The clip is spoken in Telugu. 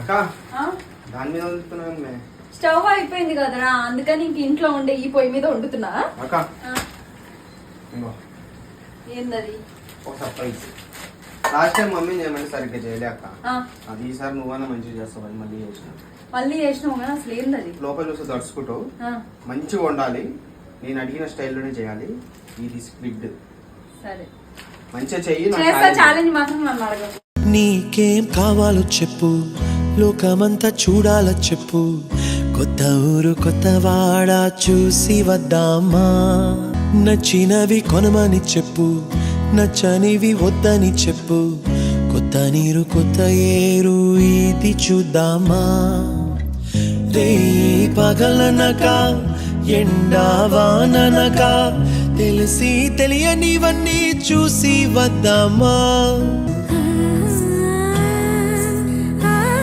అక్క దాని మీద వండుతున్నాను. స్టవ్ అయిపోయింది కదరా, అందుకని ఇంక ఇంట్లో ఉండే ఈ పొయ్యి మీద వండుతున్నా. అక్క ఏందది? ఒక సర్ప్రైజ్. లాస్ట్ టైం మమ్మీ చేయమని సరిగ్గా చేయలే అక్క. అది ఈసారి నువ్వన్నా మంచిగా చేస్తావు. మళ్ళీ చేసినావు కానీ అసలు ఏందది? లోపల చూస్తే దడుచుకుంటావు. మంచిగా వండాలి, నేను అడిగిన స్టైల్లోనే చేయాలి. ఇది స్ప్లిట్. సరే మంచిగా చెయ్యి. ఛాలెంజ్ మాత్రం నన్ను అడగదు. నీకేం కావాలో చెప్పు, లోకమంతా చూడాల చెప్పు, కొత్త ఊరు కొత్త వాడ చూసి వద్దామా, నచ్చినవి కొనమని చెప్పు, నచ్చనివి వద్దని చెప్పు, కొత్త నీరు కొత్త ఏరు ఇది చూద్దామా, రే పగలనక ఎండావాననక తెలిసి తెలియనివన్నీ చూసి వద్దామా,